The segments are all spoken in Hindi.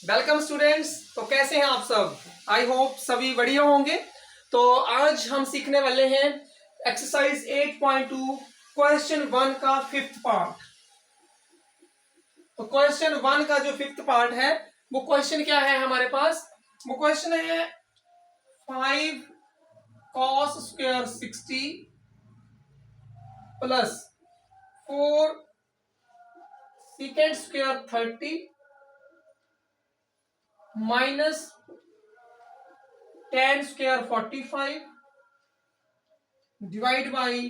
Welcome students. तो कैसे हैं आप सब? आई होप सभी बढ़िया होंगे। तो आज हम सीखने वाले हैं एक्सरसाइज 8.2 क्वेश्चन 1 का फिफ्थ पार्ट। तो क्वेश्चन 1 का जो फिफ्थ पार्ट है वो क्वेश्चन क्या है हमारे पास? वो क्वेश्चन है 5 cos square 60 plus 4 secant square 30 minus tan square 45 divide by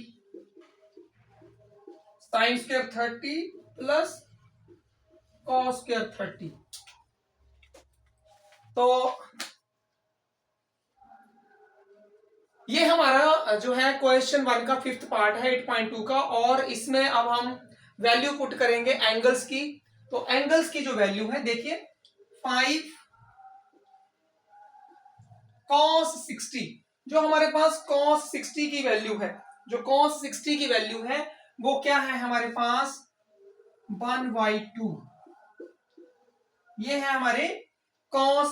sin square 30 plus cos square 30। तो ये हमारा जो है क्वेश्चन 1 का फिफ्थ पार्ट है 8.2 का, और इसमें अब हम वैल्यू पुट करेंगे एंगल्स की। तो एंगल्स की जो वैल्यू है देखिए 5 cos 60, जो हमारे पास cos 60 की वैल्यू है, जो cos 60 की वैल्यू है वो क्या है हमारे पास 1/2। ये है हमारे cos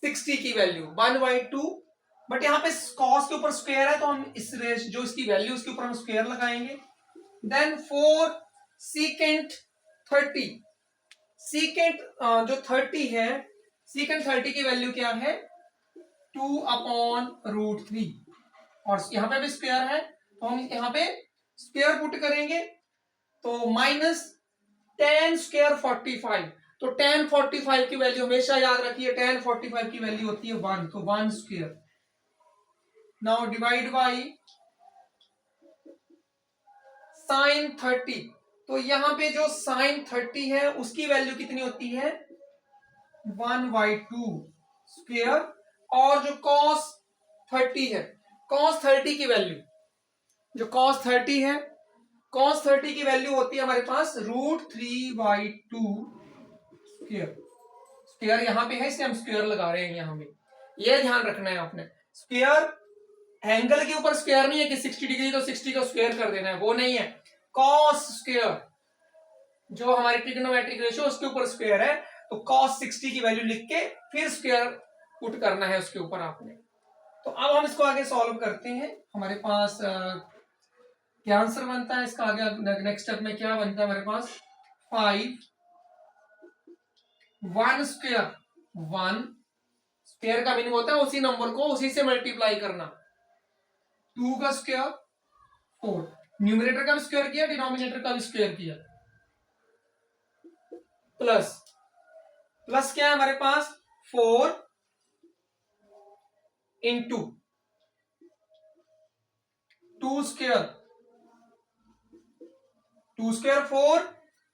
60 की वैल्यू 1/2। बट यहाँ पे cos के ऊपर स्क्वायर है तो हम इस रेश जो इसकी वैल्यू उसके ऊपर हम स्क्वायर लगाएंगे। देन 4 secant 30, secant जो 30 है, secant 30 की वैल्यू क्या है 2/√3, और यहाँ पे भी स्क्वायर है तो हम यहाँ पे स्क्वायर पुट करेंगे। तो माइनस tan स्क्वायर 45, तो tan 45 की वैल्यू हमेशा याद रखिए, tan 45 की वैल्यू होती है 1, तो 1 square. Now divide by sin 30, तो यहां पे जो sin 30 है उसकी वैल्यू कितनी होती है 1/2 स्क्वायर, और जो cos 30 है, cos 30 की वैल्यू, जो cos 30 है, cos 30 की वैल्यू होती है हमारे पास √3/2 स्क्वायर। स्क्वायर यहां पे है इसलिए हम स्क्वायर लगा रहे हैं यहां पे, ये ध्यान रखना है आपने। स्क्वायर एंगल के ऊपर स्क्वायर नहीं है कि 60 डिग्री तो 60 को स्क्वायर कर देना है, वो नहीं है। cos स्क्वायर जो हमारी ट्रिग्नोमेट्रिक रेशियो उसके ऊपर स्क्वायर है, तो cos 60 की वैल्यू लिख के फिर स्क्वायर पुट करना है उसके ऊपर आपने। तो अब हम इसको आगे सॉल्व करते हैं। हमारे पास क्या आंसर बनता है इसका आगे, नेक्स्ट स्टेप में क्या बनता है हमारे पास 5 1 स्क्वायर 1 स्क्वायर का मीनिंग होता है उसी नंबर को उसी से मल्टीप्लाई करना, 2 का स्क्वायर 4, न्यूमरेटर का भी स्क्वायर किया डिनोमिनेटर का भी स्क्वायर किया, प्लस प्लस क्या है हमारे पास 4 इंटू 2 स्क्वायर 4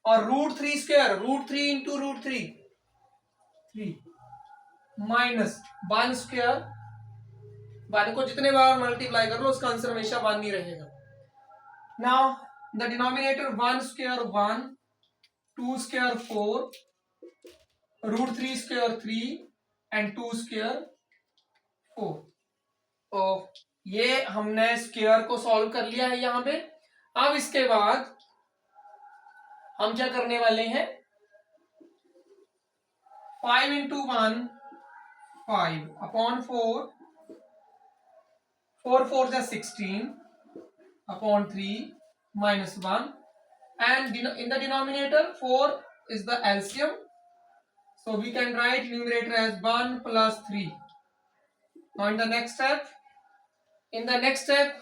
और √3 स्क्वायर √3 इंटू √3 3 माइनस 1 स्क्वायर, 1 को जितने बार मल्टीप्लाई कर लो उसका आंसर हमेशा 1 ही रहेगा। Now the denominator 1 square 1, 2 square 4, √3 square 3 and 2 square 4। तो ये हमने स्क्वायर को सॉल्व कर लिया है यहां पे। अब इसके बाद हम क्या करने वाले हैं 5 इंटू 1 5/4, 4 4 जा 16/3 minus 1, and in the denominator 4 is the LCM, so we can write numerator as 1 plus 3. Now in the next step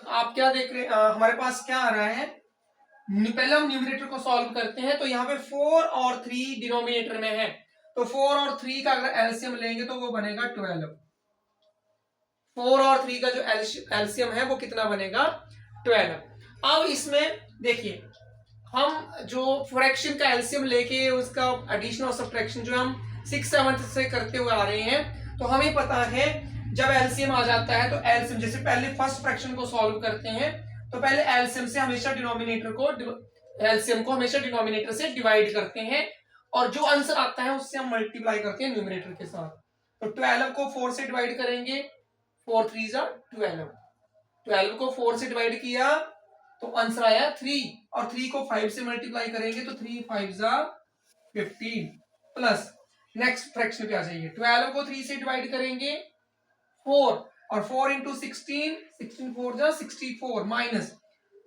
आप क्या देख रहे हैं, हमारे पास क्या आ रहा है, पहले हम न्यूमरेटर को सॉल्व करते हैं। तो यहाँ पे 4 और 3 डिनोमिनेटर में है, तो 4 और 3 का अगर एलसीएम लेंगे तो वो बनेगा 12। 4 और 3 का जो एलसीएम है वो कितना बनेगा 12। अब इसमें देखिए हम जो फ्रैक्शन का एलसीएम लेके उसका एडिशन और सब्ट्रैक्शन जो हम 6 7 से करते हुए आ रहे हैं, तो हमें पता है जब एलसीएम आ जाता है तो एलसीएम, जैसे पहले फर्स्ट फ्रैक्शन को सॉल्व करते हैं तो पहले एलसीएम से हमेशा डिनोमिनेटर को एलसीएम को हमेशा डिनोमिनेटर से डिवाइड करते हैं, और जो आंसर आता है उससे हम मल्टीप्लाई करते हैं न्यूमरेटर के साथ। तो 12 को 4 से डिवाइड करेंगे, 4 3 12, 12 को 4 से डिवाइड किया तो आंसर आया 3, और 3 को 5 से मल्टीप्लाई करेंगे तो 3 5 15 प्लस नेक्स्ट फ्रैक्शन पे आ जाइए। 12 को 3 से डिवाइड करेंगे 4, और 4 इंटू 16, 16 4 जा 64, माइनस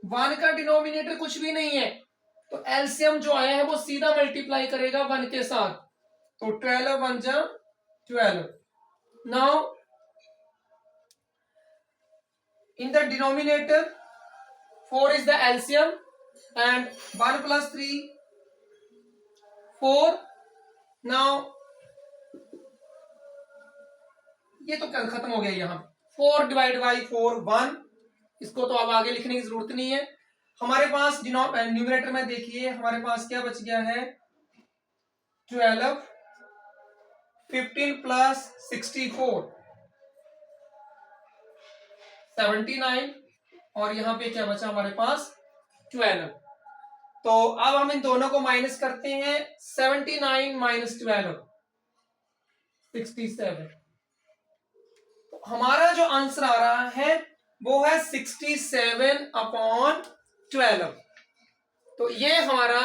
1 का डिनोमिनेटर कुछ भी नहीं है, तो एलसीएम जो आया है वो सीधा मल्टीप्लाई करेगा 1 के साथ, तो 12 1 जा 12। Now in the denominator 4 is the LCM and 1 plus 3 4। now ये तो खत्म हो गया, यहाँ 4 डिवाइड बाई 4 1, इसको तो अब आगे लिखने की जरूरत नहीं है। हमारे पास न्यूमरेटर में देखिए हमारे पास क्या बच गया है 12, 15 प्लस 64 79, और यहाँ पे क्या बचा हमारे पास 12। तो अब हम इन दोनों को माइनस करते हैं, 79 माइनस 12 67। तो हमारा जो आंसर आ रहा है वो है 67 अपॉन 12। तो ये हमारा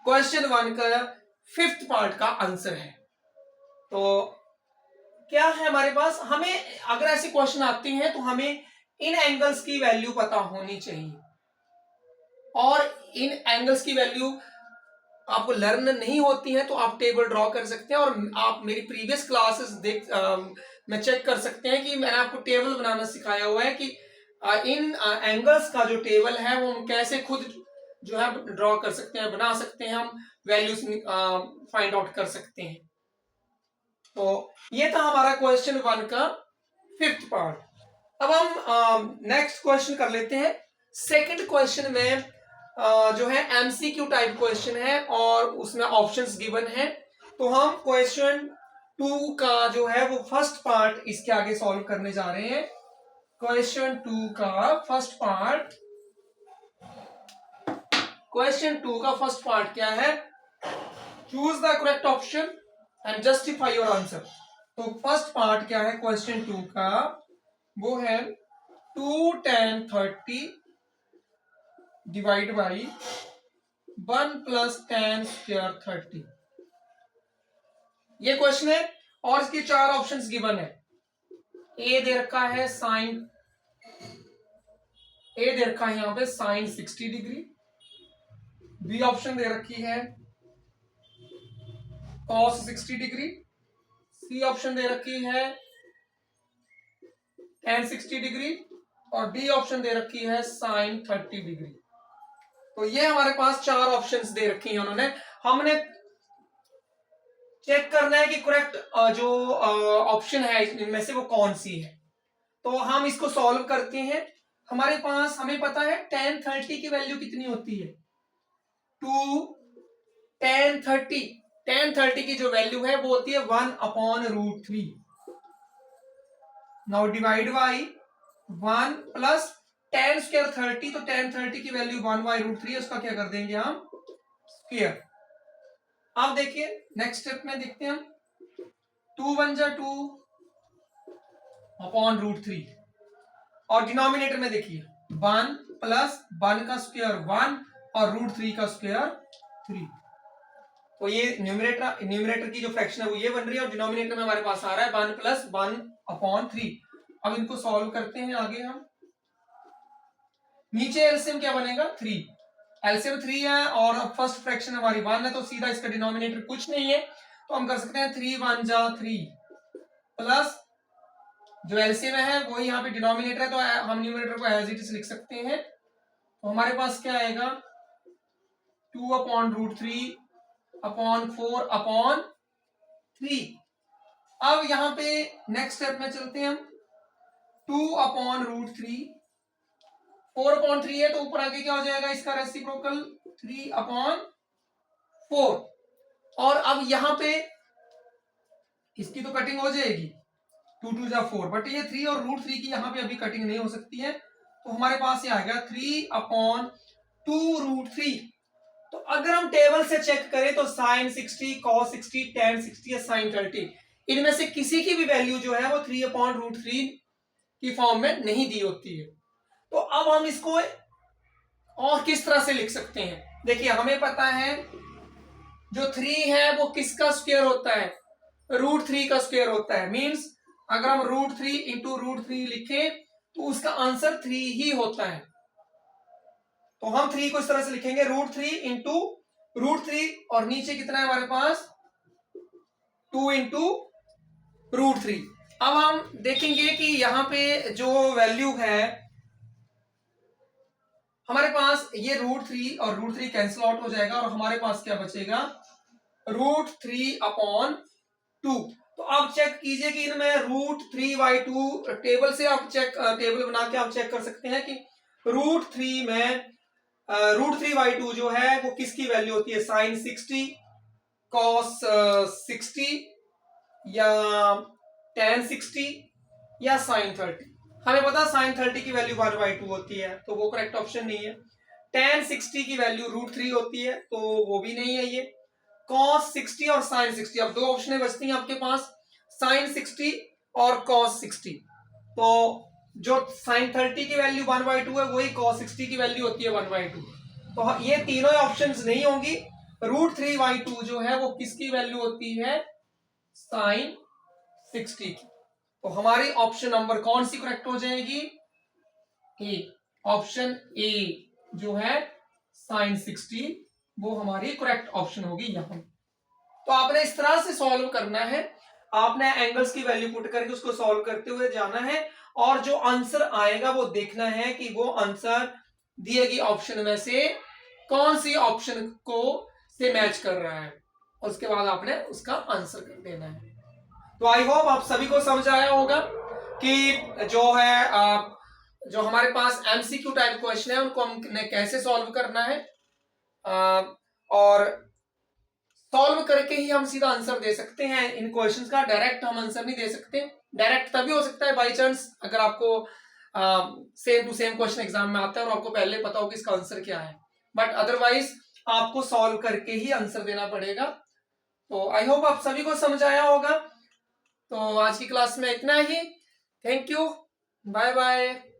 क्वेश्चन 1 का 5th पार्ट का आंसर है। तो क्या है हमारे पास, हमें अगर ऐसे क्वेश्चन आते हैं तो हमें इन एंगल्स की वैल्यू पता होनी चाहिए, और इन एंगल्स की वैल्यू आपको लर्न नहीं होती है तो आप टेबल ड्रॉ कर सकते हैं, और आप मेरी प्रीवियस क्लासेस में चेक कर सकते हैं कि मैंने आपको टेबल बनाना सिखाया हुआ है कि इन एंगल्स का जो टेबल है वो हम कैसे खुद जो है ड्रॉ कर सकते हैं, बना सकते हैं, हम वैल्यूज फाइंड आउट कर सकते हैं। तो ये था हमारा क्वेश्चन 1 का 5th पार्ट। अब हम नेक्स्ट क्वेश्चन कर लेते हैं। सेकंड क्वेश्चन में जो है एमसीक्यू टाइप क्वेश्चन है और उसमें ऑप्शंस गिवन है। तो हम क्वेश्चन 2 का जो है वो फर्स्ट पार्ट इसके आगे सॉल्व करने जा रहे हैं। क्वेश्चन 2 का फर्स्ट पार्ट, क्वेश्चन 2 का फर्स्ट पार्ट क्या है, choose the correct option and justify your answer. तो फर्स्ट पार्ट क्या है क्वेश्चन 2 का, वो है 2 tan 30 divide by 1 plus tan square 30। ये क्वेश्चन है और इसके 4 ऑप्शंस गिवन है। ए दे रखा है साइन, ए दे रखा है यहां पे साइन 60 डिग्री, बी ऑप्शन दे रखी है cos 60 डिग्री, सी ऑप्शन दे रखी है tan 60 डिग्री, और डी ऑप्शन दे रखी है sin 30 डिग्री। तो ये हमारे पास 4 ऑप्शंस दे रखी हैं उन्होंने। हमने चेक करना है कि करेक्ट जो ऑप्शन है इनमें से वो कौन सी है। तो हम इसको सॉल्व करते हैं। हमारे पास हमें पता है tan 30 की वैल्यू कितनी होती है, 2 tan 30, tan 30 की जो वैल्यू है वो होती है 1/√3। Now divide by 1 plus tan square 30, तो tan 30 की वैल्यू 1/√3, उसका क्या कर देंगे हम स्क्वायर। अब देखिए नेक्स्ट स्टेप में देखते हैं हम, 2 1 जा 2 अपॉन√3, और डिनोमिनेटर में देखिए 1 प्लस 1 का स्क्वायर 1 और √3 का स्क्वायर 3। तो ये न्यूमरेटर की जो फ्रैक्शन है वो ये बन रही है, और डिनोमिनेटर में हमारे पास आ रहा है 1 प्लस 1/3। अब इनको सॉल्व करते हैं आगे हम। नीचे एलसीएम क्या बनेगा 3, एलसीएम 3 है और अब फर्स्ट फ्रैक्शन हमारी 1 है, तो सीधा इसका डिनोमिनेटर कुछ नहीं है, तो हम कर सकते हैं 3 1 जा 3 प्लस जो एलसीएम है वही यहाँ पे डिनोमिनेटर है, तो हम न्यूमरेटर को एज इट इज लिख सकते हैं। तो हमारे पास क्या आएगा 2/√3 अपॉन 4/3। अब यहाँ पे नेक्स्ट स्टेप में चलते हैं हम, 2/√3, 4/3 है तो ऊपर आगे क्या हो जाएगा इसका रेसिप्रोकल 3/4। और अब यहाँ पे इसकी तो कटिंग हो जाएगी, 2 2 जा 4, बट ये 3 और √3 की यहाँ पे अभी कटिंग नहीं हो सकती है, तो हमारे पास ये आ गया 3/2√3। तो अगर हम टेबल से चेक करें तो sin 60, cos 60, tan 60 या sin 30, इनमें से किसी की भी वैल्यू जो है वो 3/√3 की फॉर्म में नहीं दी होती है। तो अब हम इसको और किस तरह से लिख सकते हैं, देखिए हमें पता है जो 3 है वो किसका स्क्वायर होता है, √3 का स्क्वायर होता है। मींस अगर हम √3 इंटू √3 लिखें तो उसका आंसर 3 ही होता है। तो हम 3 को इस तरह से लिखेंगे √3 इंटू √3 और नीचे कितना है हमारे पास 2 इंटू √3। अब हम देखेंगे कि यहाँ पे जो वैल्यू है हमारे पास ये √3 और √3 कैंसिल आउट हो जाएगा और हमारे पास क्या बचेगा √3/2। तो आप चेक कीजिए कि इनमें √3/2 टेबल से आप टेबल बना के आप चेक कर सकते हैं कि √3 में √3/2 जो है वो किसकी वैल्यू होती है, sin 60, cos 60 या tan 60 या sin 30। हमें पता sin 30 की वैल्यू 1/2 होती है तो वो करेक्ट ऑप्शन नहीं है। tan 60 की वैल्यू √3 होती है तो वो भी नहीं है ये। cos 60 और sin 60, अब दो ऑप्शन बचती हैं आपके पास, sin 60 और cos 60। तो जो sin 30 की वैल्यू 1/2 है वही cos 60 की वैल्यू होती है 1/2। तो ये तीनों ऑप्शंस नहीं होंगी। √3/2 जो है वो किसकी वैल्यू होती है, sin 60 की। तो हमारी ऑप्शन नंबर कौन सी करेक्ट हो जाएगी, ए, ऑप्शन ए जो है sin 60 वो हमारी करेक्ट ऑप्शन होगी यहां। तो आपने इस तरह से सॉल्व करना है, आपने एंगल्स की वैल्यू पुट करके उसको सॉल्व करते हुए जाना है और जो आंसर आएगा वो देखना है कि वो आंसर दिए गए ऑप्शन में से कौन सी ऑप्शन को से मैच कर रहा है, उसके बाद आपने उसका आंसर कर देना है। तो आई होप आप सभी को समझ आया होगा कि जो है जो हमारे पास एमसीक्यू टाइप क्वेश्चन है उनको हमने कैसे सॉल्व करना है और सॉल्व करके ही हम सीधा आंसर दे सकते हैं इन क्वेश्चंस का। डायरेक्ट हम आंसर नहीं दे सकते। डायरेक्ट तभी हो सकता है बाय चांस अगर आपको same to same question exam में आता है और आपको पहले पता हो कि इसका आंसर क्या है, बट अदरवाइज आपको सॉल्व करके ही आंसर देना पड़ेगा। तो आई होप आप सभी को समझ आया होगा। तो आज की क्लास में इतना ही। Thank you, bye bye.